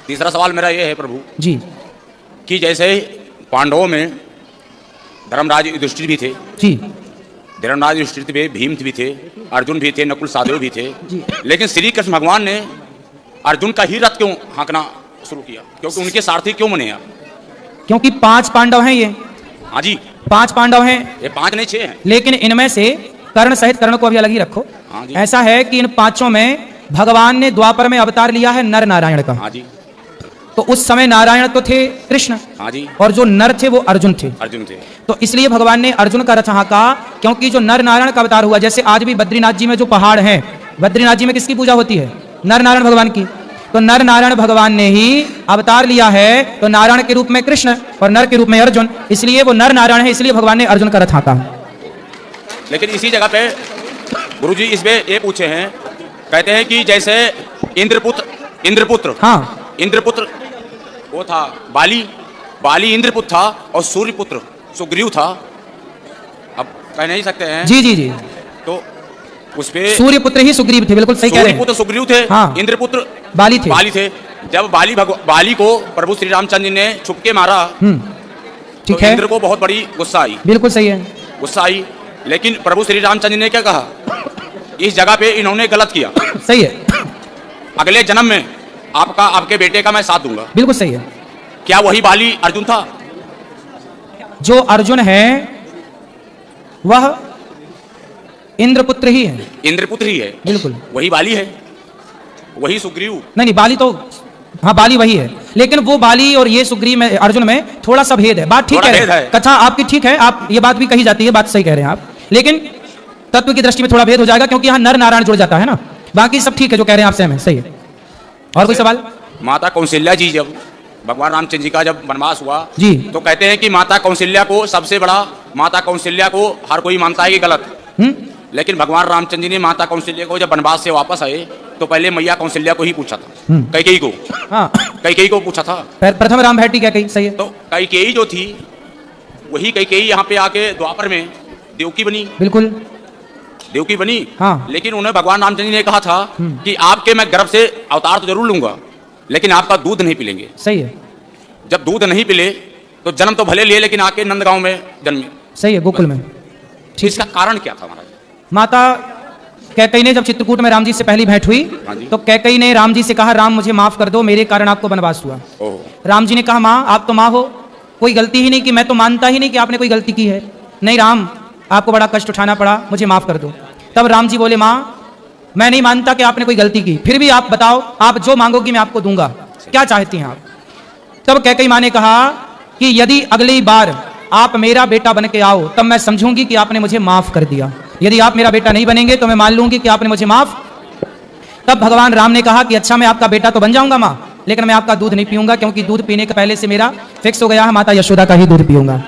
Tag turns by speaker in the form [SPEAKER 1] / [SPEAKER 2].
[SPEAKER 1] तीसरा सवाल मेरा ये है प्रभु
[SPEAKER 2] जी
[SPEAKER 1] कि जैसे पांडवों में धर्मराज युधिष्ठिर भी थे,
[SPEAKER 2] जी
[SPEAKER 1] धर्मराज युधिष्ठिर में भीम भी थे, अर्जुन भी थे, नकुल सहदेव भी थे,
[SPEAKER 2] जी।
[SPEAKER 1] लेकिन श्री कृष्ण भगवान ने अर्जुन का ही रथ क्यों हाँकना शुरू किया? क्योंकि उनके सारथी क्यों बने आप?
[SPEAKER 2] क्योंकि 5 पांडव हैं ये।
[SPEAKER 1] हाँ जी,
[SPEAKER 2] 5 पांडव हैं,
[SPEAKER 1] ये 5 नहीं 6 हैं।
[SPEAKER 2] लेकिन इनमें से कर्ण सहित कर्ण को अभी अलग ही रखो।
[SPEAKER 1] हाँ जी।
[SPEAKER 2] ऐसा है कि इन 5 में भगवान ने द्वापर में अवतार लिया है नर नारायण का।
[SPEAKER 1] हाँ जी,
[SPEAKER 2] तो उस समय नारायण तो थे कृष्ण,
[SPEAKER 1] हाँ जी,
[SPEAKER 2] और जो नर थे वो अर्जुन थे।
[SPEAKER 1] अर्जुन थे।
[SPEAKER 2] तो इसलिए भगवान ने अर्जुन का रथ हाँका, क्योंकि जो नर नारायण का अवतार हुआ, जैसे आज भी बद्रीनाथ जी में जो पहाड़ है, बद्रीनाथ जी में किसकी पूजा होती है? नर नारायण भगवान की। तो नर नारायण भगवान ने ही अवतार लिया है, तो नारायण के रूप में कृष्ण और नर के रूप में अर्जुन, इसलिए वो नर नारायण है, इसलिए भगवान ने अर्जुन का रथ हाँका।
[SPEAKER 1] लेकिन इसी जगह पे गुरुजी इसमें ये पूछे हैं, कहते हैं कि जैसे इंद्रपुत्र
[SPEAKER 2] हाँ
[SPEAKER 1] इंद्रपुत्र वो था बाली इंद्रपुत्र था, और सूर्यपुत्र सुग्रीव था। अब कह नहीं सकते हैं।
[SPEAKER 2] जी जी जी,
[SPEAKER 1] तो उसपे
[SPEAKER 2] सूर्यपुत्र ही सुग्रीव थे, बिल्कुल सही कह रहे हैं।
[SPEAKER 1] सूर्यपुत्र सुग्रीव थे,
[SPEAKER 2] हाँ।
[SPEAKER 1] इंद्रपुत्र
[SPEAKER 2] बाली थे।
[SPEAKER 1] जब बाली को प्रभु श्री रामचंद्र जी ने छुपके मारा,
[SPEAKER 2] ठीक
[SPEAKER 1] तो
[SPEAKER 2] है,
[SPEAKER 1] इंद्र को बहुत बड़ी गुस्सा आई,
[SPEAKER 2] बिल्कुल सही है।
[SPEAKER 1] गुस्सा आई। लेकिन प्रभु श्री रामचंद्र जी ने क्या कहा? इस जगह पे इन्होंने गलत किया,
[SPEAKER 2] सही है,
[SPEAKER 1] अगले जन्म में आपके बेटे का मैं साथ दूंगा।
[SPEAKER 2] बिल्कुल सही है।
[SPEAKER 1] क्या वही बाली अर्जुन था?
[SPEAKER 2] जो अर्जुन है वह इंद्रपुत्र ही है,
[SPEAKER 1] इंद्रपुत्र ही है,
[SPEAKER 2] बिल्कुल।
[SPEAKER 1] वही बाली है, वही सुग्रीव।
[SPEAKER 2] नहीं, बाली तो, हाँ बाली वही है, लेकिन वो बाली और ये सुग्रीव में, अर्जुन में थोड़ा सा भेद है। बात ठीक है, कथा आपकी ठीक है, आप ये बात भी कही जाती है, बात सही कह रहे हैं आप, लेकिन तत्व की दृष्टि में थोड़ा भेद हो जाएगा, क्योंकि यहाँ नर नारायण जुड़ जाता है ना। बाकी सब ठीक है जो कह रहे हैं आप, सहमत, सही है। और कोई सवाल?
[SPEAKER 1] माता कौशल्या जी जब भगवान रामचंद्र जी का जब वनवास हुआ
[SPEAKER 2] जी,
[SPEAKER 1] तो कहते हैं कि माता कौशल्या को सबसे बड़ा, माता कौशल्या को हर कोई मानता है कि गलत, लेकिन भगवान रामचंद्र जी ने माता कौशल्या को जब वनवास से वापस आए तो पहले मैया कौशल्या को ही पूछा था, कैकेयी को। हाँ, कैकेयी को पूछा था।
[SPEAKER 2] प्रथम राम भेटी कैकेयी, सही है।
[SPEAKER 1] तो कैकेयी जो थी वही कैकेयी यहाँ पे आके द्वापर में देवकी बनी,
[SPEAKER 2] बिल्कुल
[SPEAKER 1] देवकी बनी।
[SPEAKER 2] हाँ।
[SPEAKER 1] लेकिन उन्हें भगवान रामचंद्र जी ने कहा था कि आपके मैं गर्भ से अवतार तो जरूर लूंगा, लेकिन आपका दूध नहीं पिलेंगे।
[SPEAKER 2] सही है।
[SPEAKER 1] जब दूध नहीं पिले तो जन्म तो भले लिए, लेकिन आके नंदगांव में जन्मे।
[SPEAKER 2] सही है, गोकुल में।
[SPEAKER 1] ठीक, इसका कारण क्या था महाराज?
[SPEAKER 2] माता कैकेयी ने जब चित्रकूट में राम जी से पहली भेंट हुई, तो कैकेयी ने राम जी से कहा, राम मुझे माफ कर दो, मेरे कारण आपको वनवास हुआ। राम जी ने कहा, माँ आप तो माँ हो, कोई गलती ही नहीं की, मैं तो मानता ही नहीं कि आपने कोई गलती की है। नहीं राम, आपको बड़ा कष्ट उठाना पड़ा, मुझे माफ कर दो। तब राम जी बोले, माँ मैं नहीं मानता कि आपने कोई गलती की, फिर भी आप बताओ, आप जो मांगोगी मैं आपको दूंगा, क्या चाहती हैं आप? तब कैकेयी माँ ने कहा कि यदि अगली बार आप मेरा बेटा बन के आओ तब मैं समझूंगी कि आपने मुझे माफ कर दिया, यदि आप मेरा बेटा नहीं बनेंगे तो मैं मान लूंगी कि आपने मुझे माफ। तब भगवान राम ने कहा कि अच्छा मैं आपका बेटा तो बन जाऊंगा माँ, लेकिन मैं आपका दूध नहीं पीऊंगा, क्योंकि दूध पीने के पहले से मेरा फिक्स हो गया है, माता यशोदा का ही दूध पीऊंगा।